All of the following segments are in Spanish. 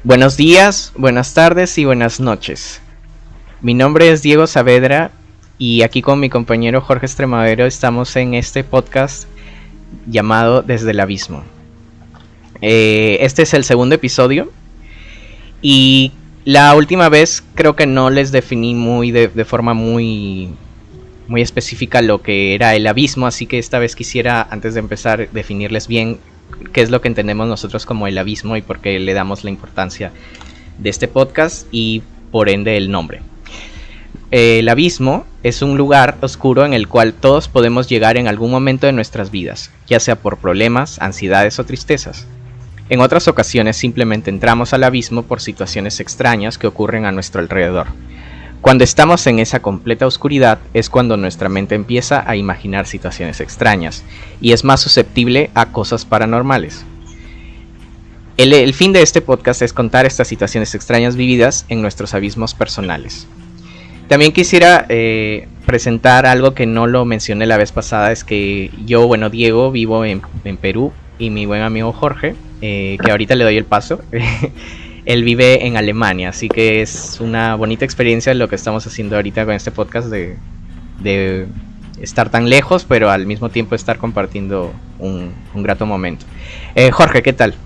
Buenos días, buenas tardes y buenas noches. Mi nombre es Diego Saavedra y aquí con mi compañero Jorge Extremavero estamos en este podcast llamado Desde el Abismo. Este es el segundo episodio y la última vez creo que no les definí de forma muy específica lo que era el abismo, así que esta vez quisiera, antes de empezar, definirles bien qué es lo que entendemos nosotros como el abismo y por qué le damos la importancia de este podcast y por ende el nombre. El abismo es un lugar oscuro en el cual todos podemos llegar en algún momento de nuestras vidas, ya sea por problemas, ansiedades o tristezas. En otras ocasiones simplemente entramos al abismo por situaciones extrañas que ocurren a nuestro alrededor. Cuando estamos en esa completa oscuridad es cuando nuestra mente empieza a imaginar situaciones extrañas y es más susceptible a cosas paranormales. El fin de este podcast es contar estas situaciones extrañas vividas en nuestros abismos personales. También quisiera presentar algo que no lo mencioné la vez pasada, es que yo, Diego, vivo en Perú y mi buen amigo Jorge, que ahorita le doy el paso, él vive en Alemania, así que es una bonita experiencia lo que estamos haciendo ahorita con este podcast de estar tan lejos, pero al mismo tiempo estar compartiendo un grato momento. Jorge, ¿qué tal?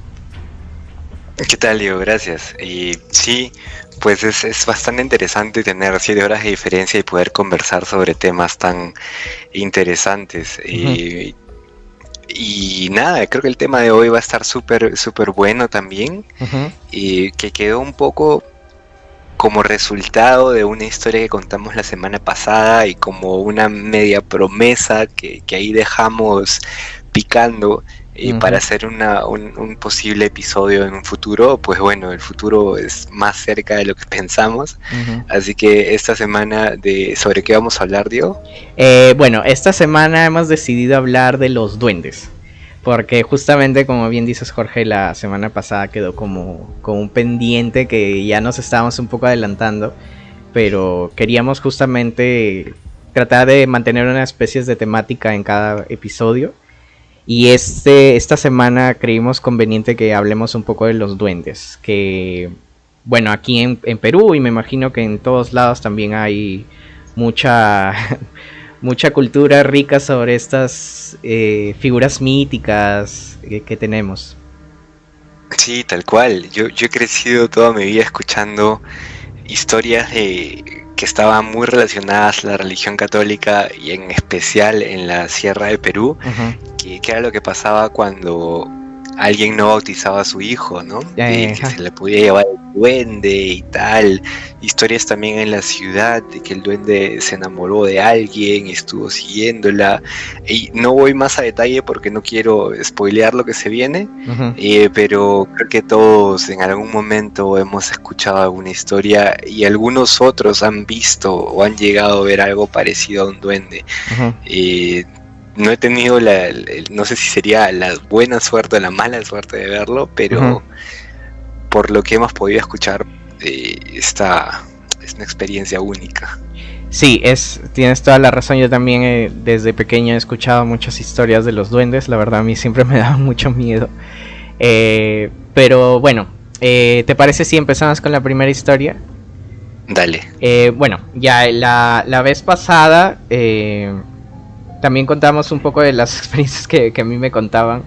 ¿Qué tal, Diego? Gracias. Y sí, pues es bastante interesante tener 7 horas de diferencia y poder conversar sobre temas tan interesantes. Uh-huh. Y nada, creo que el tema de hoy va a estar súper bueno también. Uh-huh. Y que quedó un poco como resultado de una historia que contamos la semana pasada y como una media promesa que ahí dejamos picando. Uh-huh. Para hacer un posible episodio en un futuro, pues bueno, el futuro es más cerca de lo que pensamos. Uh-huh. Así que esta semana, ¿sobre qué vamos a hablar, Diego? Esta semana hemos decidido hablar de los duendes, porque justamente, como bien dices, Jorge, la semana pasada quedó como un pendiente que ya nos estábamos un poco adelantando, pero queríamos justamente tratar de mantener una especie de temática en cada episodio. Y esta semana creímos conveniente que hablemos un poco de los duendes, que bueno, aquí en Perú y me imagino que en todos lados también hay mucha cultura rica sobre estas figuras míticas que tenemos. Sí, tal cual. Yo he crecido toda mi vida escuchando historias que estaban muy relacionadas a la religión católica y en especial en la Sierra de Perú. Uh-huh. Que era lo que pasaba cuando alguien no bautizaba a su hijo, ¿no? Que se le podía llevar el duende y tal. Historias también en la ciudad de que el duende se enamoró de alguien y estuvo siguiéndola. Y no voy más a detalle porque no quiero spoilear lo que se viene. Uh-huh. Pero creo que todos en algún momento hemos escuchado alguna historia y algunos otros han visto o han llegado a ver algo parecido a un duende. Uh-huh. No he tenido no sé si sería la buena suerte o la mala suerte de verlo, pero uh-huh, por lo que hemos podido escuchar, esta es una experiencia única. Sí, tienes toda la razón. Yo también desde pequeño he escuchado muchas historias de los duendes. La verdad a mí siempre me daba mucho miedo. Pero bueno, ¿te parece si empezamos con la primera historia? Dale. Ya la vez pasada también contamos un poco de las experiencias que a mí me contaban.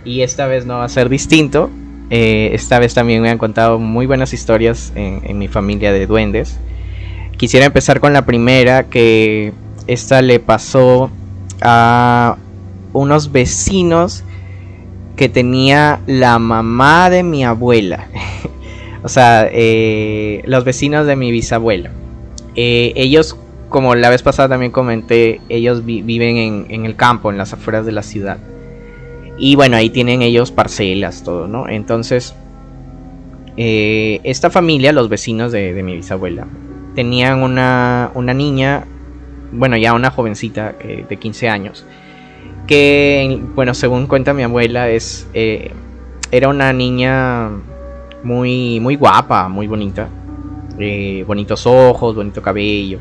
Y esta vez no va a ser distinto. Esta vez también me han contado muy buenas historias en mi familia de duendes. Quisiera empezar con la primera, que esta le pasó a unos vecinos que tenía la mamá de mi abuela. O sea, los vecinos de mi bisabuela. Ellos, como la vez pasada también comenté, ellos viven en el campo, en las afueras de la ciudad. Y bueno, ahí tienen ellos parcelas, todo, ¿no? Entonces, esta familia, los vecinos de mi bisabuela, tenían una niña, bueno, ya una jovencita de 15 años. Que, bueno, según cuenta mi abuela, era una niña muy, muy guapa, muy bonita. Bonitos ojos, bonito cabello.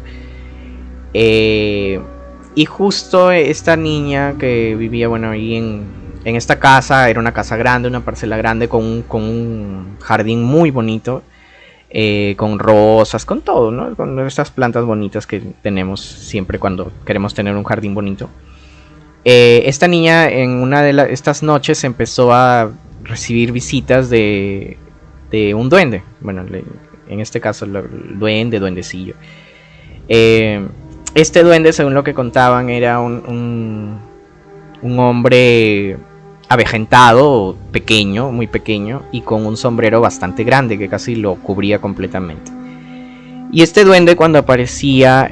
Y justo esta niña que vivía, bueno, ahí en esta casa, era una casa grande, una parcela grande con un jardín muy bonito, con rosas, con todo, ¿no? Con estas plantas bonitas que tenemos siempre cuando queremos tener un jardín bonito. Esta niña en una de estas noches empezó a recibir visitas de un duende. Bueno, en este caso el duendecillo. Este duende, según lo que contaban, era un hombre avejentado, pequeño, muy pequeño, y con un sombrero bastante grande que casi lo cubría completamente. Y este duende, cuando aparecía,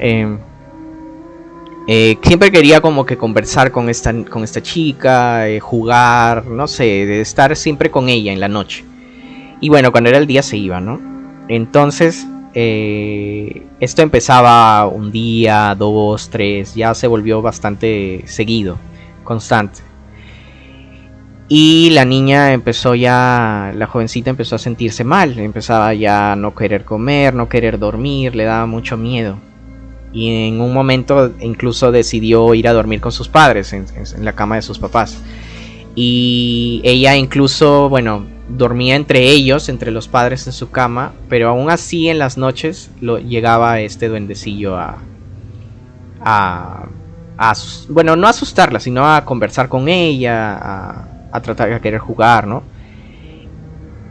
siempre quería como que conversar con esta chica, jugar, no sé, de estar siempre con ella en la noche. Y bueno, cuando era el día se iba, ¿no? Entonces, esto empezaba un día, 2, 3, ya se volvió bastante seguido, constante. Y la niña la jovencita empezó a sentirse mal, empezaba ya a no querer comer, no querer dormir, le daba mucho miedo. Y en un momento incluso decidió ir a dormir con sus padres, en la cama de sus papás. Y ella incluso, bueno, dormía entre ellos, entre los padres en su cama, pero aún así en las noches llegaba este duendecillo bueno, no a asustarla, sino a conversar con ella, a tratar de querer jugar, ¿no?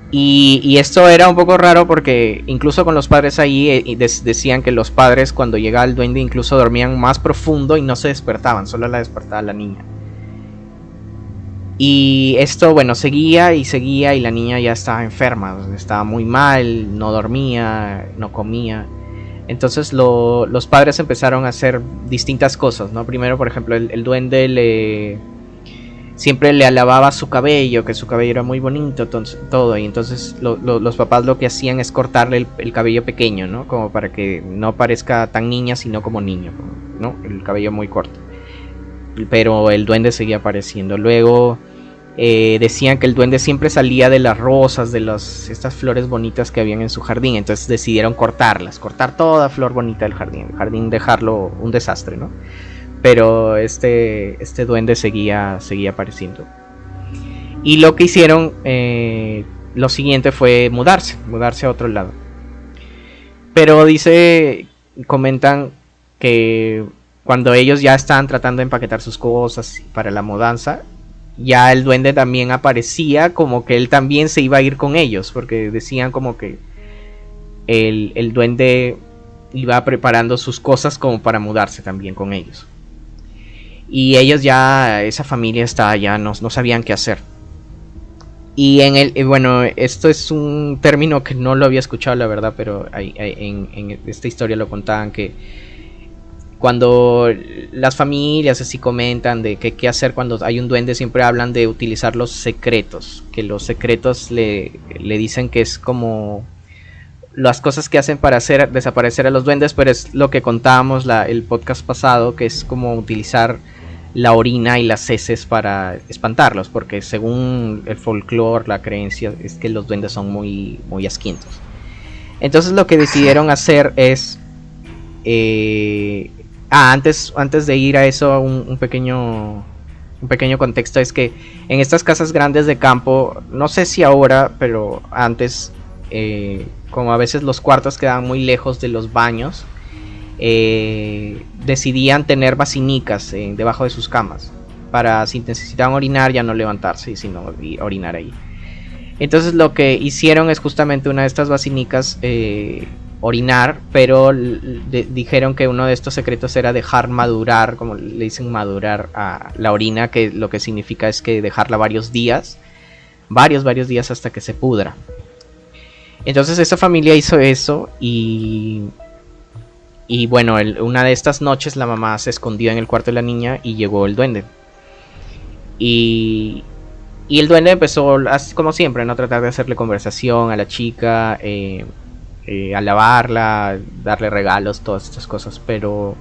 Y esto era un poco raro porque incluso con los padres ahí decían que los padres cuando llegaba el duende incluso dormían más profundo y no se despertaban, solo la despertaba la niña. Y esto, bueno, seguía y la niña ya estaba enferma, estaba muy mal, no dormía, no comía. Entonces los padres empezaron a hacer distintas cosas, ¿no? Primero, por ejemplo, el duende siempre le alababa su cabello, que su cabello era muy bonito, todo. Y entonces los papás lo que hacían es cortarle el cabello pequeño, ¿no? Como para que no parezca tan niña, sino como niño, ¿no? El cabello muy corto. Pero el duende seguía apareciendo. Luego decían que el duende siempre salía de las rosas, de estas flores bonitas que habían en su jardín. Entonces decidieron cortar toda flor bonita del jardín. El jardín dejarlo un desastre, ¿no? Pero este duende seguía apareciendo. Y lo que hicieron, lo siguiente fue mudarse a otro lado. Pero comentan que cuando ellos ya estaban tratando de empaquetar sus cosas para la mudanza, ya el duende también aparecía como que él también se iba a ir con ellos, porque decían como que el duende iba preparando sus cosas como para mudarse también con ellos. Y ellos ya, esa familia estaba ya, no sabían qué hacer. Y bueno, esto es un término que no lo había escuchado, la verdad, pero en esta historia lo contaban que cuando las familias así comentan de qué hacer cuando hay un duende, siempre hablan de utilizar los secretos. Que los secretos le dicen que es como las cosas que hacen para hacer desaparecer a los duendes, pero es lo que contábamos el podcast pasado, que es como utilizar la orina y las heces para espantarlos, porque según el folclore, la creencia es que los duendes son muy, muy asquientos. Entonces lo que decidieron hacer es antes de ir a eso, un pequeño contexto es que en estas casas grandes de campo, no sé si ahora, pero antes, como a veces los cuartos quedaban muy lejos de los baños, decidían tener basinicas debajo de sus camas para, si necesitaban orinar, ya no levantarse, sino orinar ahí. Entonces lo que hicieron es justamente una de estas basinicas orinar, pero dijeron que uno de estos secretos era dejar madurar, como le dicen, madurar a la orina, que lo que significa es que dejarla varios días hasta que se pudra. Entonces esta familia hizo eso y bueno, una de estas noches la mamá se escondió en el cuarto de la niña y llegó el duende. Y el duende empezó, como siempre, ¿no? Tratar de hacerle conversación a la chica, alabarla, darle regalos, todas estas cosas. Pero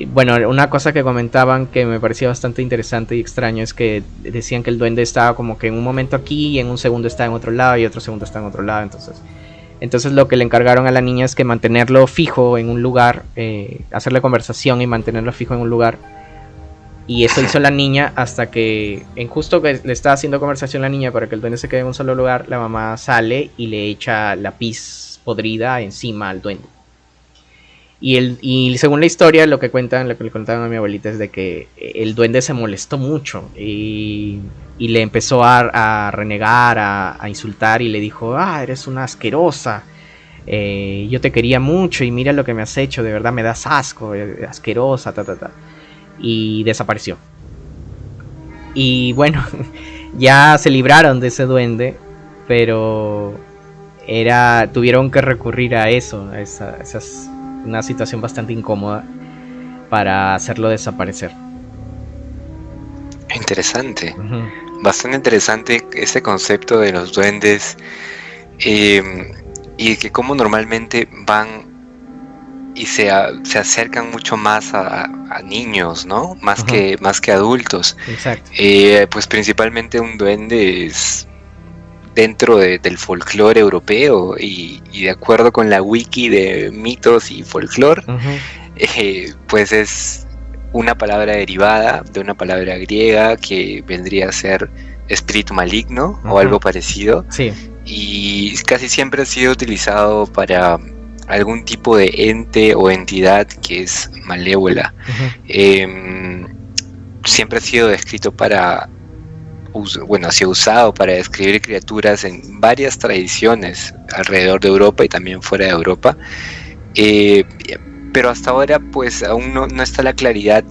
bueno, una cosa que comentaban que me parecía bastante interesante y extraño es que decían que el duende estaba como que en un momento aquí y en un segundo está en otro lado y otro segundo está en otro lado. Entonces lo que le encargaron a la niña es que mantenerlo fijo en un lugar, hacerle conversación y mantenerlo fijo en un lugar Y eso hizo la niña hasta que, en justo que le estaba haciendo conversación la niña para que el duende se quede en un solo lugar, la mamá sale y le echa la pis podrida encima al duende. Y según la historia, lo que le contaban a mi abuelita es de que el duende se molestó mucho y le empezó a renegar, a insultar, y le dijo: eres una asquerosa, yo te quería mucho y mira lo que me has hecho, de verdad me das asco, asquerosa, y desapareció. Y bueno, ya se libraron de ese duende, pero tuvieron que recurrir a eso, una situación bastante incómoda para hacerlo desaparecer. Interesante. Bastante interesante ese concepto de los duendes, y que como normalmente van y se acercan mucho más a niños, ¿no? Más que adultos. Exacto. Pues principalmente un duende es dentro del folclore europeo, y de acuerdo con la wiki de mitos y folclore, pues es una palabra derivada de una palabra griega que vendría a ser espíritu maligno o algo parecido. Sí. Y casi siempre ha sido utilizado para algún tipo de ente o entidad que es malévola. Siempre ha sido descrito ha sido usado para describir criaturas en varias tradiciones alrededor de Europa y también fuera de Europa. Pero hasta ahora pues aún no está la claridad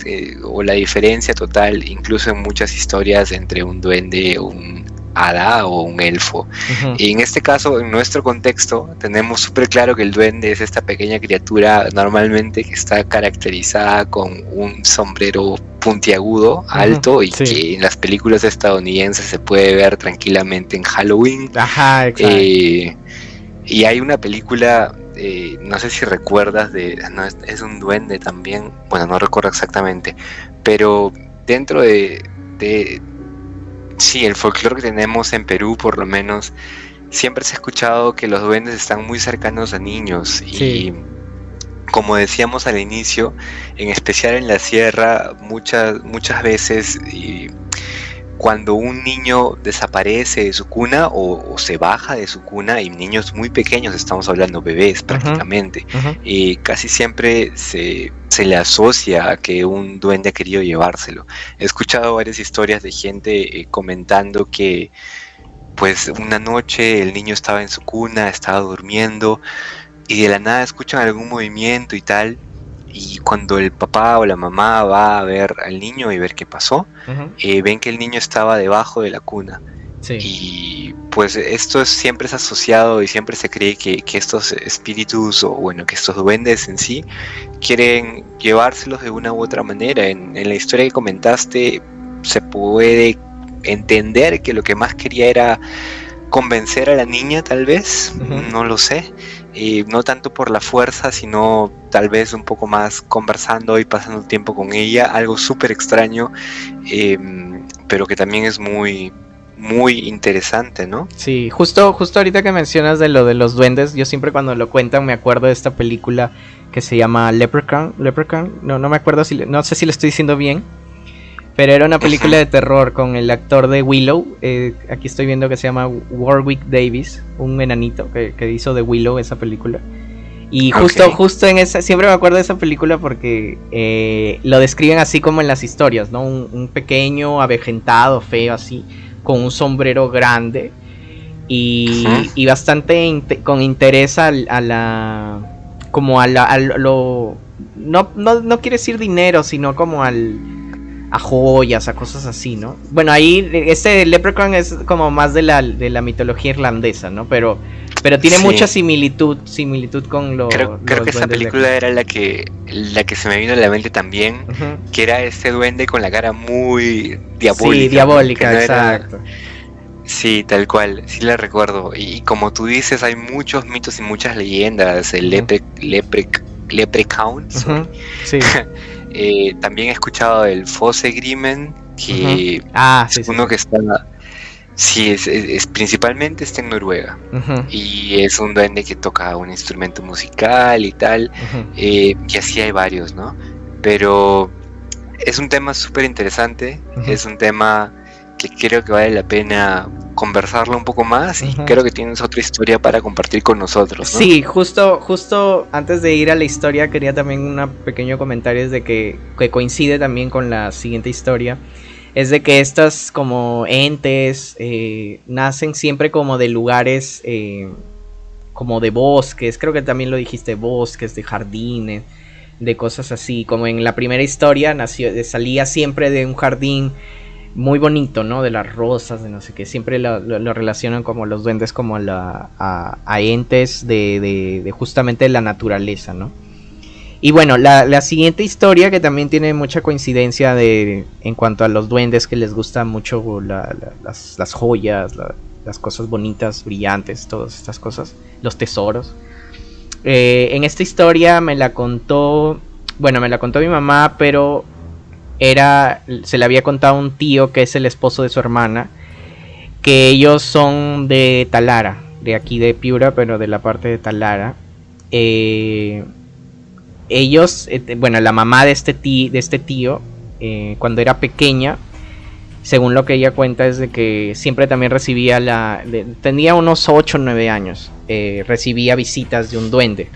o la diferencia total, incluso en muchas historias, entre un duende, un hada o un elfo. Y en este caso, en nuestro contexto, tenemos súper claro que el duende es esta pequeña criatura normalmente que está caracterizada con un sombrero puntiagudo, alto, y que en las películas estadounidenses se puede ver tranquilamente en Halloween. Ajá, exacto. Y hay una película, no sé si recuerdas, es un duende también, bueno, no recuerdo exactamente, pero dentro de sí, el folclore que tenemos en Perú, por lo menos, siempre se ha escuchado que los duendes están muy cercanos a niños. Sí. Y como decíamos al inicio, en especial en la sierra, muchas veces cuando un niño desaparece de su cuna o se baja de su cuna, y niños muy pequeños, estamos hablando bebés prácticamente, casi siempre se le asocia a que un duende ha querido llevárselo. He escuchado varias historias de gente comentando que pues una noche el niño estaba en su cuna, estaba durmiendo, y de la nada escuchan algún movimiento y tal, y cuando el papá o la mamá va a ver al niño y ver qué pasó, ven que el niño estaba debajo de la cuna. Sí. Y pues esto siempre es asociado y siempre se cree que estos espíritus, o bueno, que estos duendes en sí, quieren llevárselos de una u otra manera. En la historia que comentaste se puede entender que lo que más quería era convencer a la niña, tal vez, no lo sé. No tanto por la fuerza, sino tal vez un poco más conversando y pasando tiempo con ella, algo súper extraño, pero que también es muy, muy interesante, ¿no? Sí, justo ahorita que mencionas de lo de los duendes, yo siempre cuando lo cuentan me acuerdo de esta película que se llama Leprechaun, no me acuerdo, no sé si lo estoy diciendo bien, pero era una película de terror con el actor de Willow. Aquí estoy viendo que se llama Warwick Davis, un enanito que hizo de Willow esa película. Y justo en esa, siempre me acuerdo de esa película porque lo describen así como en las historias, ¿no? Un pequeño, avejentado, feo, así, con un sombrero grande y bastante con interés a lo no quiere decir dinero, sino como a joyas, a cosas así, ¿no? Bueno, ahí este Leprechaun es como más de la mitología irlandesa, ¿no? Pero tiene mucha similitud con lo. Creo que esa película era la que se me vino a la mente también, que era ese duende con la cara muy diabólica. Sí, diabólica, ¿no? Exacto. Sí, tal cual, sí la recuerdo. Y como tú dices, hay muchos mitos y muchas leyendas. El Leprechaun. Sí. También he escuchado del Fossegrimen, que es uno que está. Sí, es principalmente está en Noruega. Y es un duende que toca un instrumento musical y tal. Y así hay varios, ¿no? Pero es un tema súper interesante, es un tema que creo que vale la pena conversarlo un poco más y creo que tienes otra historia para compartir con nosotros, ¿no? Sí, justo antes de ir a la historia quería también un pequeño comentario de que coincide también con la siguiente historia. Es de que estas como entes nacen siempre como de lugares como de bosques, creo que también lo dijiste, bosques, de jardines, de cosas así, como en la primera historia salía siempre de un jardín muy bonito, ¿no? De las rosas, de no sé qué, siempre lo relacionan como los duendes como a entes de justamente la naturaleza, ¿no? Y bueno, la siguiente historia que también tiene mucha coincidencia en cuanto a los duendes, que les gustan mucho las joyas, las cosas bonitas, brillantes, todas estas cosas, los tesoros. En esta historia me la contó mi mamá, pero se le había contado a un tío que es el esposo de su hermana, que ellos son de Talara, de aquí de Piura, pero de la parte de Talara. Ellos, la mamá de este tío, cuando era pequeña, según lo que ella cuenta, es de que siempre también recibía tenía unos 8 o 9 años, recibía visitas de un duende.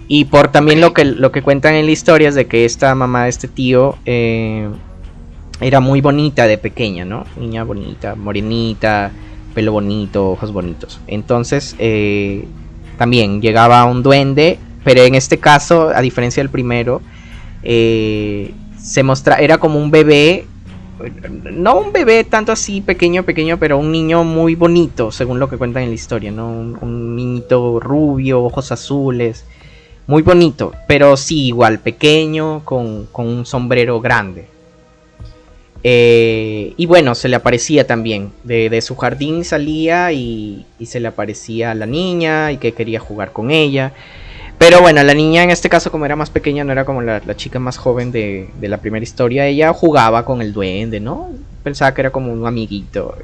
Y por también lo que cuentan en la historia es de que esta mamá de este tío era muy bonita de pequeña, ¿no? Niña bonita, morenita, pelo bonito, ojos bonitos. Entonces también llegaba un duende, pero en este caso, a diferencia del primero, era como un bebé, no un bebé tanto así pequeño, pero un niño muy bonito, según lo que cuentan en la historia, ¿no? Un niñito rubio, ojos azules, muy bonito, pero sí, igual, pequeño, con un sombrero grande. Y bueno, se le aparecía también, de su jardín salía y se le aparecía a la niña y que quería jugar con ella. Pero bueno, la niña en este caso, como era más pequeña, no era como la chica más joven de la primera historia. Ella jugaba con el duende, ¿no? Pensaba que era como un amiguito.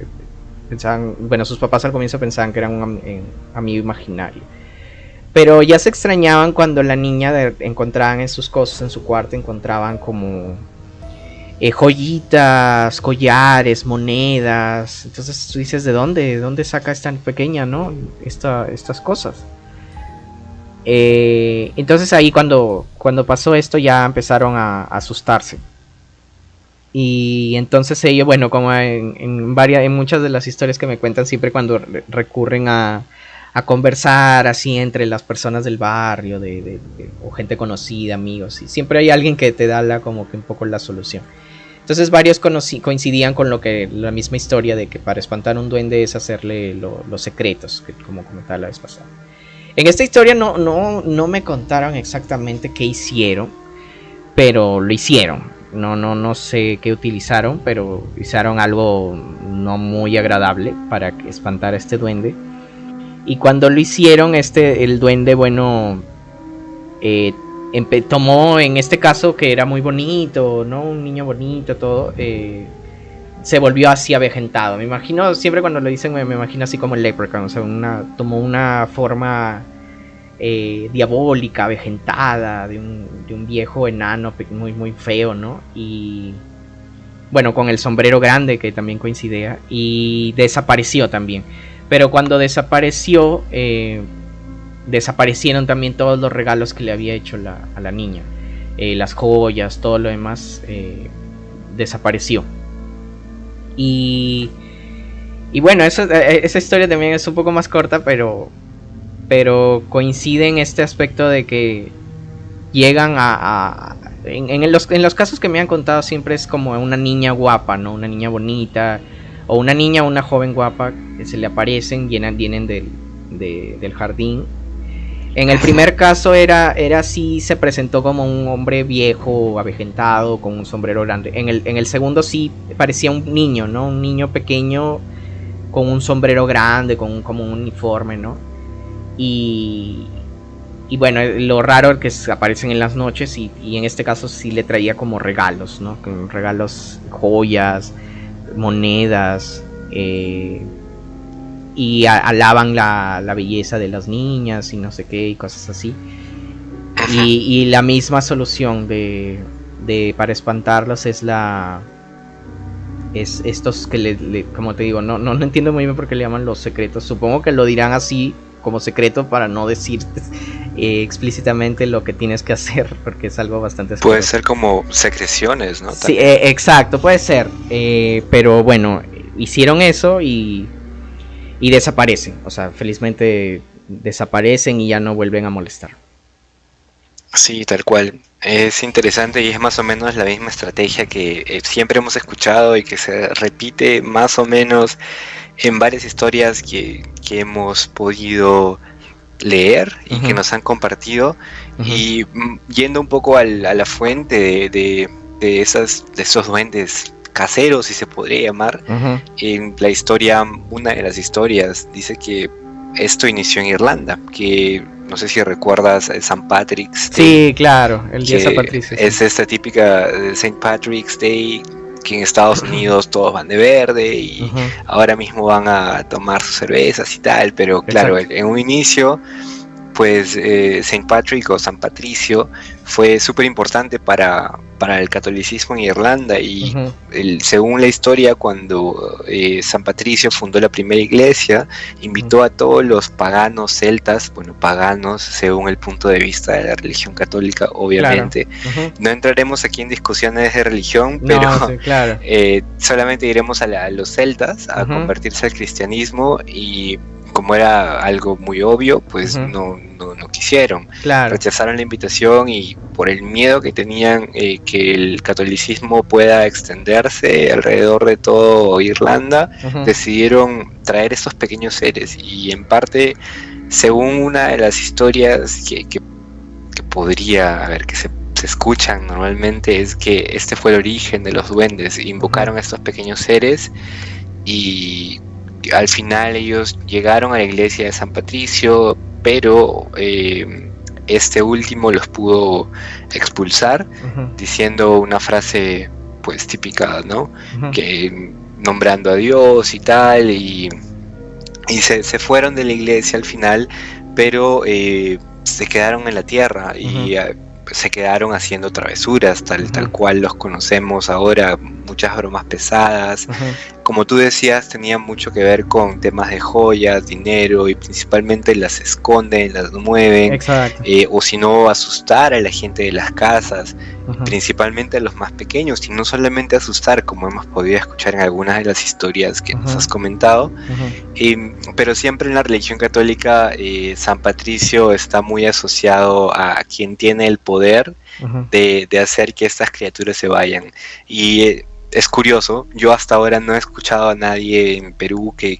Sus papás al comienzo pensaban que era un amigo imaginario. Pero ya se extrañaban cuando la niña encontraban en sus cosas, en su cuarto, encontraban como joyitas, collares, monedas. Entonces tú dices, ¿de dónde saca esta pequeña, no? Estas cosas. Entonces ahí cuando pasó esto ya empezaron a asustarse. Y entonces ellos, bueno, como en muchas de las historias que me cuentan, siempre cuando recurren a conversar así entre las personas del barrio, o gente conocida, amigos, y siempre hay alguien que te da como que un poco la solución. Entonces varios coincidían con la misma historia de que para espantar un duende es hacerle los secretos, que como comentaba la vez pasada. En esta historia no me contaron exactamente qué hicieron, pero lo hicieron. No sé qué utilizaron, pero utilizaron algo no muy agradable para espantar a este duende. Y cuando lo hicieron, el duende, bueno, tomó, en este caso, que era muy bonito, ¿no? Un niño bonito, todo, se volvió así avejentado. Me imagino, siempre cuando lo dicen, me imagino así como el Leprechaun, o sea, tomó una forma diabólica, avejentada, de un viejo enano muy, muy feo, ¿no? Y bueno, con el sombrero grande, que también coincidía, y desapareció también. Pero cuando desapareció, desaparecieron también todos los regalos que le había hecho a la niña. Las joyas, todo lo demás desapareció. Y bueno, esa historia también es un poco más corta, pero coincide en este aspecto de que llegan en los casos que me han contado siempre es como una niña guapa, ¿no? Una niña bonita, o una niña o una joven guapa que se le aparecen, vienen del jardín. En el primer caso era así, se presentó como un hombre viejo, avejentado, con un sombrero grande. En el segundo sí parecía un niño, ¿no? Un niño pequeño con un sombrero grande, como un uniforme, ¿no? Y bueno, lo raro es que aparecen en las noches y en este caso sí le traía como regalos, ¿no? Regalos, joyas, monedas, y alaban la belleza de las niñas y no sé qué y cosas así. Y la misma solución de para espantarlos es estos que como te digo, no entiendo muy bien por qué le llaman los secretos. Supongo que lo dirán así como secreto para no decirte explícitamente lo que tienes que hacer, porque es algo bastante asqueroso. Puede ser como secreciones, ¿no? Sí, exacto, puede ser. Pero bueno, hicieron eso y desaparecen. O sea, felizmente desaparecen y ya no vuelven a molestar. Sí, tal cual. Es interesante y es más o menos la misma estrategia que siempre hemos escuchado y que se repite más o menos en varias historias que hemos podido leer y que nos han compartido. Y yendo un poco a la fuente de esos duendes caseros, si se podría llamar, en la historia, una de las historias dice que esto inició en Irlanda, que no sé si recuerdas St. Patrick's Day. Sí, claro, el día de San Patricio. Es esta típica St. Patrick's Day, que en Estados Unidos todos van de verde y ahora mismo van a tomar sus cervezas y tal, pero claro, en un inicio, pues St. Patrick o San Patricio fue súper importante para el catolicismo en Irlanda y según la historia, cuando San Patricio fundó la primera iglesia, invitó a todos los paganos celtas, bueno, paganos según el punto de vista de la religión católica, obviamente. Claro. No entraremos aquí en discusiones de religión, pero sí, claro. Solamente iremos a los celtas a convertirse al cristianismo y como era algo muy obvio, pues no quisieron. Claro. Rechazaron la invitación y por el miedo que tenían que el catolicismo pueda extenderse alrededor de todo Irlanda, decidieron traer estos pequeños seres. Y en parte, según una de las historias que podría, que se escuchan normalmente, es que este fue el origen de los duendes. Invocaron a estos pequeños seres y al final ellos llegaron a la iglesia de San Patricio, pero este último los pudo expulsar diciendo una frase pues típica, ¿no? Que nombrando a Dios y tal, y se fueron de la iglesia al final, pero se quedaron en la tierra y se quedaron haciendo travesuras tal cual los conocemos ahora, muchas bromas pesadas. Como tú decías, tenían mucho que ver con temas de joyas, dinero, y principalmente las esconden, las mueven, o si no, asustar a la gente de las casas, principalmente a los más pequeños, y no solamente asustar, como hemos podido escuchar en algunas de las historias que nos has comentado, pero siempre en la religión católica San Patricio está muy asociado a quien tiene el poder de hacer que estas criaturas se vayan. Y es curioso, yo hasta ahora no he escuchado a nadie en Perú que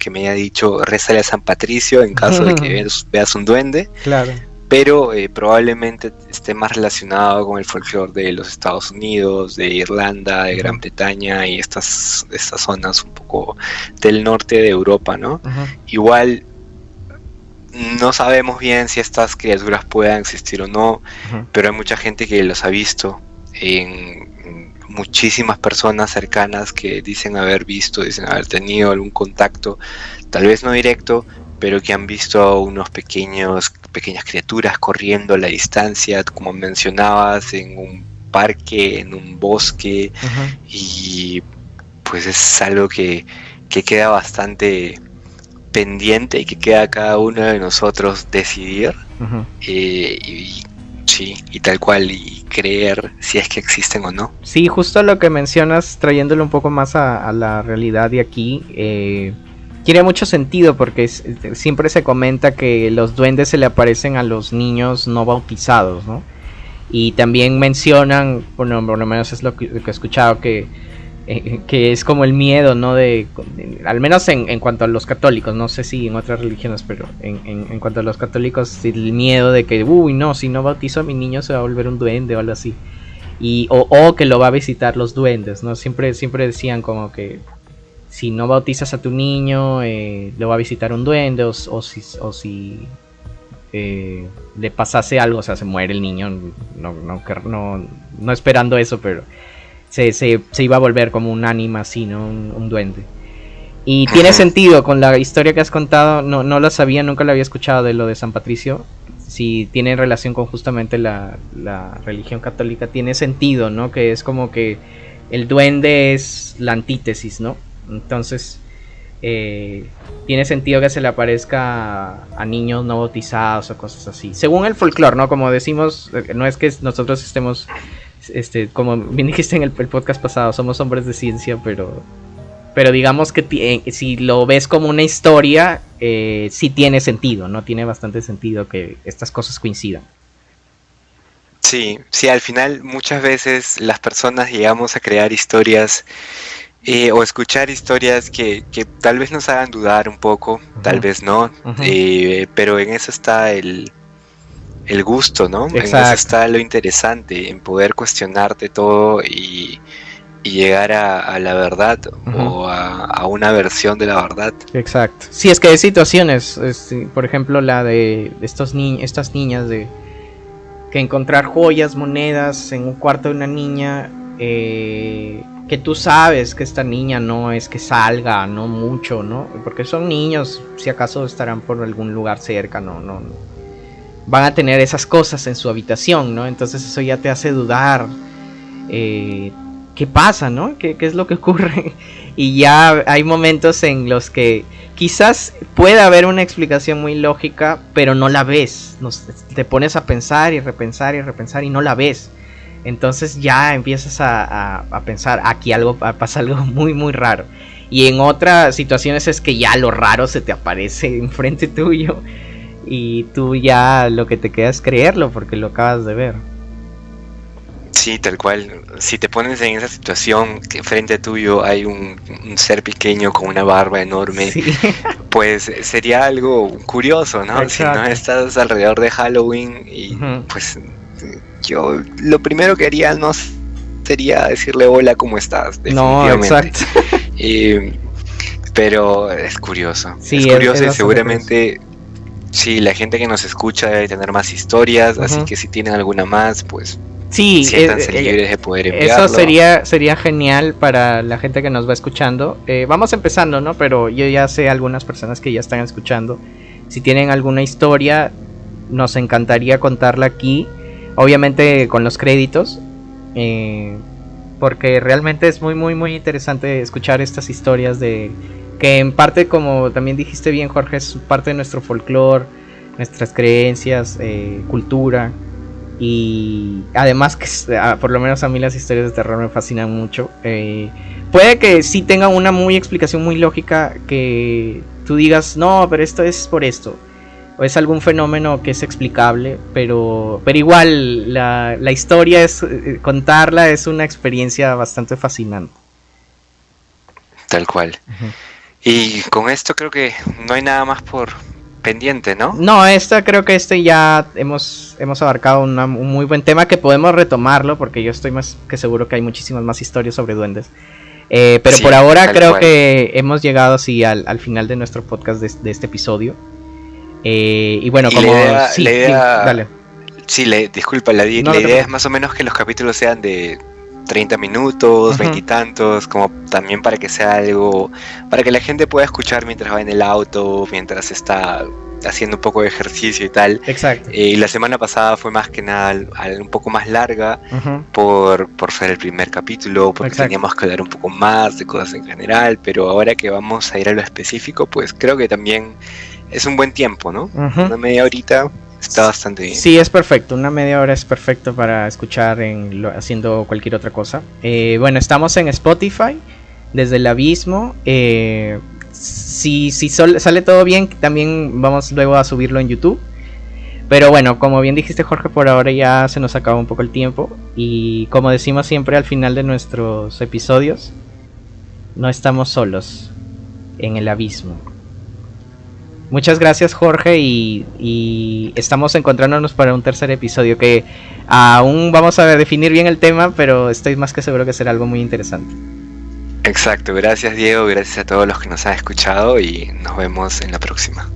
me haya dicho rézale a San Patricio en caso de que veas un duende. Claro. Pero probablemente esté más relacionado con el folclore de los Estados Unidos, de Irlanda, de Gran Bretaña y estas zonas un poco del norte de Europa, ¿no? Igual no sabemos bien si estas criaturas puedan existir o no, pero hay mucha gente que los ha visto, muchísimas personas cercanas que dicen haber visto, dicen haber tenido algún contacto, tal vez no directo, pero que han visto unos pequeñas criaturas corriendo a la distancia, como mencionabas, en un parque, en un bosque, y pues es algo que queda bastante pendiente y que queda a cada uno de nosotros decidir, y tal cual, y creer si es que existen o no. Sí, justo lo que mencionas, trayéndolo un poco más a la realidad de aquí, tiene mucho sentido porque siempre se comenta que los duendes se le aparecen a los niños no bautizados, ¿no? Y también mencionan, por lo menos es lo que he escuchado, que es como el miedo, ¿no? Al menos en cuanto a los católicos, no sé si en otras religiones, pero en cuanto a los católicos, el miedo de que, no, si no bautizo a mi niño se va a volver un duende o algo así. O que lo va a visitar los duendes, ¿no? Siempre decían como que si no bautizas a tu niño, lo va a visitar un duende, o si le pasase algo, o sea, se muere el niño, no esperando eso, pero se iba a volver como un ánima así, ¿no? Un duende. Y tiene sentido con la historia que has contado, no lo sabía, nunca lo había escuchado de lo de San Patricio. si tiene relación con justamente la religión católica, tiene sentido, ¿no? Que es como que el duende es la antítesis, ¿no? Entonces tiene sentido que se le aparezca a niños no bautizados o cosas así, según el folclore, ¿no? Como decimos, no es que nosotros estemos, como bien dijiste en el podcast pasado, somos hombres de ciencia, pero digamos que si lo ves como una historia, sí tiene sentido, ¿no? Tiene bastante sentido que estas cosas coincidan. Sí, al final muchas veces las personas llegamos a crear historias o escuchar historias que tal vez nos hagan dudar un poco, tal vez no, pero en eso está el gusto, ¿no? Exacto. En eso está lo interesante, en poder cuestionarte todo y llegar a la verdad o a una versión de la verdad. Exacto. Sí, es que hay situaciones, por ejemplo la de estas niñas de que encontrar joyas, monedas en un cuarto de una niña, que tú sabes que esta niña no es que salga, no mucho, ¿no? Porque son niños, si acaso estarán por algún lugar cerca, no van a tener esas cosas en su habitación, ¿no? Entonces eso ya te hace dudar, ¿qué pasa, no? ¿Qué es lo que ocurre? Y ya hay momentos en los que quizás puede haber una explicación muy lógica, pero no la ves. Te pones a pensar y repensar y no la ves. Entonces ya empiezas a pensar, aquí pasa algo muy muy raro. Y en otras situaciones es que ya lo raro se te aparece enfrente tuyo y tú ya lo que te queda es creerlo porque lo acabas de ver. Sí, tal cual. Si te pones en esa situación que frente a tuyo hay un ser pequeño con una barba enorme, sí, pues sería algo curioso, ¿no? Exacto. Si no estás alrededor de Halloween y pues yo lo primero que haría no sería decirle hola, ¿cómo estás? Definitivamente. No, exacto. Pero es curioso. Sí, es curioso y seguramente sí, la gente que nos escucha debe tener más historias, así que si tienen alguna más, pues sí, siéntanse libres de poder enviarlo. Eso sería genial para la gente que nos va escuchando. Vamos empezando, ¿no? Pero yo ya sé algunas personas que ya están escuchando. Si tienen alguna historia, nos encantaría contarla aquí. Obviamente con los créditos. Porque realmente es muy, muy, muy interesante escuchar estas historias de que en parte, como también dijiste bien, Jorge, es parte de nuestro folclore, nuestras creencias, cultura. Y además que por lo menos a mí las historias de terror me fascinan mucho. Puede que sí tengan una explicación muy lógica, que tú digas, no, pero esto es por esto, o es algún fenómeno que es explicable, pero igual la historia contarla es una experiencia bastante fascinante. Tal cual. Y con esto creo que no hay nada más por pendiente, ¿no? No, creo que ya hemos abarcado un muy buen tema que podemos retomarlo, porque yo estoy más que seguro que hay muchísimas más historias sobre duendes. Pero sí, por ahora creo que hemos llegado así al final de nuestro podcast de este episodio. Y bueno, y como... la idea, disculpa, la idea es más o menos que los capítulos sean de 30 minutos, 20 y tantos, como también para que sea algo, para que la gente pueda escuchar mientras va en el auto, mientras está haciendo un poco de ejercicio y tal. Exacto. Y la semana pasada fue más que nada un poco más larga por ser el primer capítulo, porque teníamos que hablar un poco más de cosas en general, pero ahora que vamos a ir a lo específico, pues creo que también es un buen tiempo, ¿no? Una media horita está bastante bien. Sí, es perfecto. Una media hora es perfecto para escuchar haciendo cualquier otra cosa. Bueno, estamos en Spotify, Desde el Abismo. Si sale todo bien, también vamos luego a subirlo en YouTube. Pero bueno, como bien dijiste, Jorge, por ahora ya se nos acaba un poco el tiempo. Y como decimos siempre al final de nuestros episodios, no estamos solos en el abismo. Muchas gracias, Jorge, y estamos encontrándonos para un tercer episodio que aún vamos a definir bien el tema, pero estoy más que seguro que será algo muy interesante. Exacto, gracias Diego, gracias a todos los que nos han escuchado y nos vemos en la próxima.